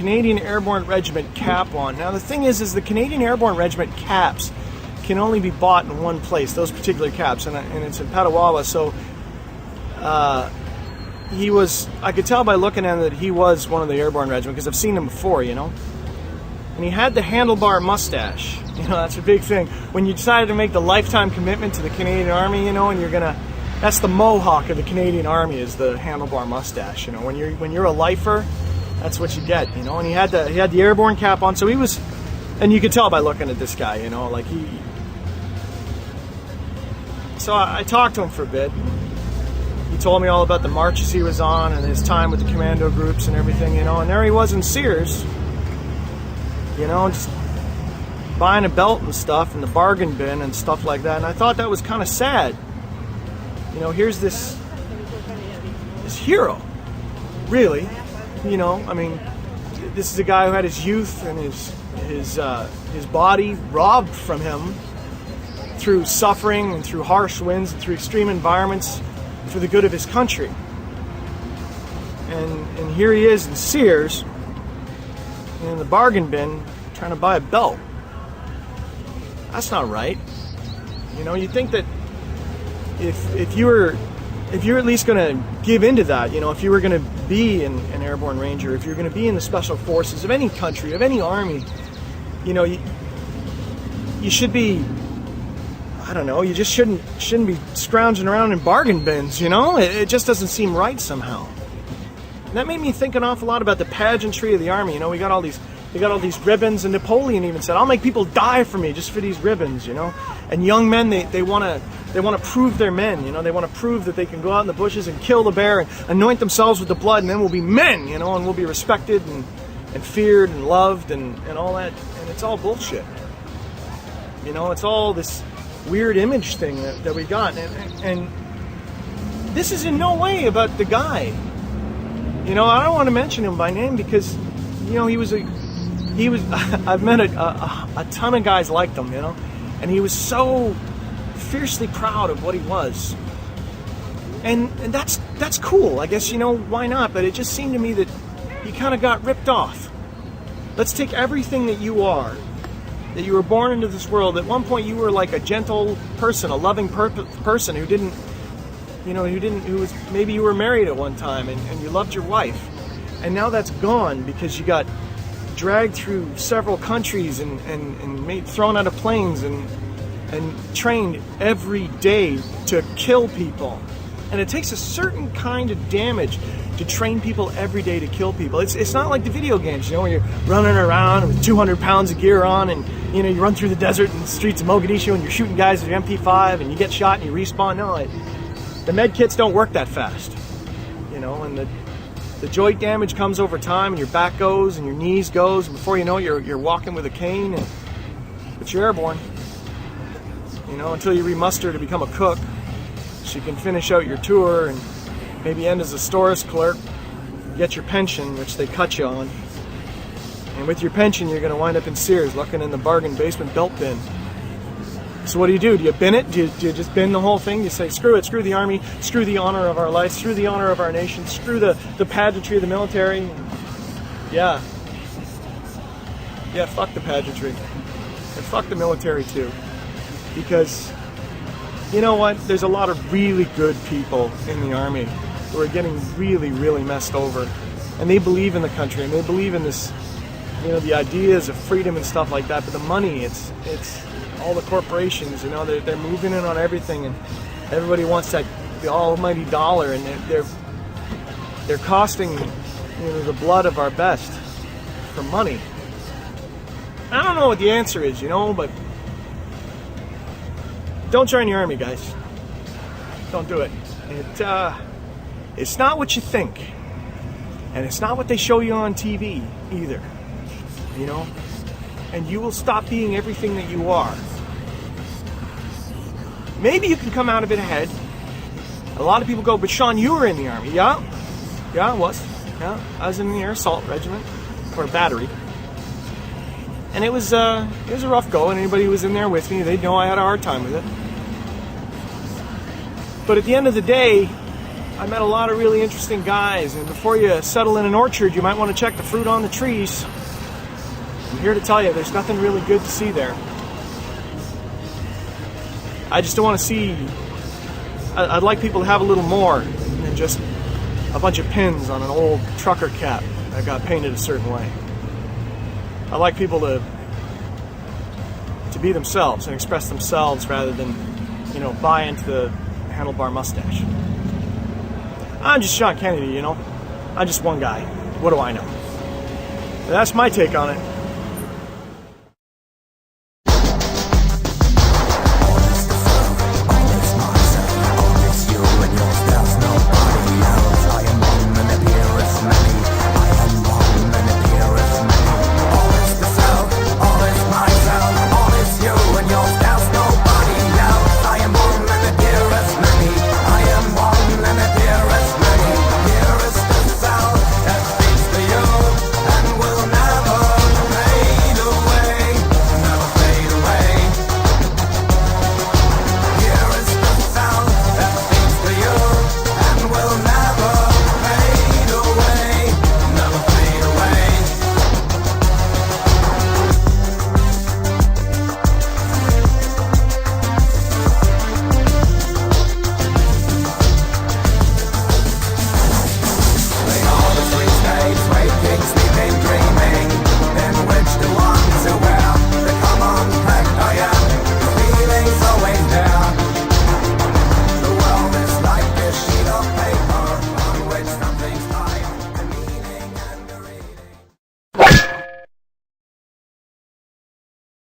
Canadian Airborne Regiment cap on. Now the thing is the Canadian Airborne Regiment caps can only be bought in one place, those particular caps, and it's in Petawawa. So he was, I could tell by looking at him that he was one of the Airborne Regiment, because I've seen him before, you know. And he had the handlebar mustache. You know, that's a big thing. When you decided to make the lifetime commitment to the Canadian Army, you know, and you're gonna, that's the mohawk of the Canadian Army, is the handlebar mustache. You know, when you're a lifer, that's what you get. You know, and he had the airborne cap on, so he was, and you could tell by looking at this guy, you know, like he. So I talked to him for a bit. He told me all about the marches he was on and his time with the commando groups and everything, you know. And there he was in Sears, you know, just buying a belt and stuff in the bargain bin and stuff like that. And I thought that was kind of sad. You know, here's this hero, really. You know, I mean, this is a guy who had his youth and his body robbed from him through suffering and through harsh winds and through extreme environments for the good of his country. And here he is in Sears, in the bargain bin, trying to buy a belt. That's not right. You know, you'd think that if you were at least going to give into that, you know, if you were going to be an airborne ranger, if you're going to be in the special forces of any country, of any army, you know, you should be, I don't know, you just shouldn't be scrounging around in bargain bins, you know? It just doesn't seem right somehow. And that made me think an awful lot about the pageantry of the army. You know, they got all these ribbons, and Napoleon even said, "I'll make people die for me just for these ribbons," you know? And young men, they want to prove they're men, you know? They want to prove that they can go out in the bushes and kill the bear and anoint themselves with the blood, and then we'll be men, you know, and we'll be respected and feared and loved and all that. And it's all bullshit. You know, it's all this weird image thing that we got. And this is in no way about the guy. You know, I don't want to mention him by name because, you know, he was I've met a ton of guys like him, you know, and he was so fiercely proud of what he was. And that's cool, I guess, you know, why not? But it just seemed to me that he kind of got ripped off. Let's take everything that you are, that you were born into this world. At one point you were like a gentle person, a loving person who was, maybe you were married at one time and you loved your wife. And now that's gone because you got dragged through several countries and thrown out of planes and trained every day to kill people. And it takes a certain kind of damage to train people every day to kill people. It's not like the video games, you know, where you're running around with 200 pounds of gear on and, you know, you run through the desert and the streets of Mogadishu and you're shooting guys with your MP5 and you get shot and you respawn. No, the med kits don't work that fast, you know, and the joint damage comes over time and your back goes and your knees goes, and before you know it, you're walking with a cane, but you're airborne, you know, until you remuster to become a cook so you can finish out your tour and maybe end as a stores clerk, get your pension, which they cut you on. And with your pension, you're going to wind up in Sears looking in the bargain basement belt bin. So what do? Do you bin it? Do you just bin the whole thing? You say, screw it, screw the army, screw the honor of our life, screw the honor of our nation, screw the pageantry of the military. Yeah, fuck the pageantry. And fuck the military too. Because, you know what? There's a lot of really good people in the army who are getting really, really messed over. And they believe in the country and they believe in this, you know, the ideas of freedom and stuff like that. But the money, it's all the corporations, you know, they're moving in on everything, and everybody wants the almighty dollar, and they're costing, you know, the blood of our best for money. I don't know what the answer is, you know, but don't join the army, guys. Don't do it. It's not what you think, and it's not what they show you on TV either, you know. And you will stop being everything that you are. Maybe you can come out of it ahead. A lot of people go, but Sean, you were in the army. Yeah, I was. Yeah, I was in the air assault regiment, or battery. And it was a rough go, and anybody who was in there with me, they'd know I had a hard time with it. But at the end of the day, I met a lot of really interesting guys, and before you settle in an orchard, you might want to check the fruit on the trees. I'm here to tell you, there's nothing really good to see there. I just don't want to see... I'd like people to have a little more than just a bunch of pins on an old trucker cap that got painted a certain way. I like people to be themselves and express themselves rather than, you know, buy into the handlebar mustache. I'm just Sean Kennedy, you know. I'm just one guy. What do I know? That's my take on it.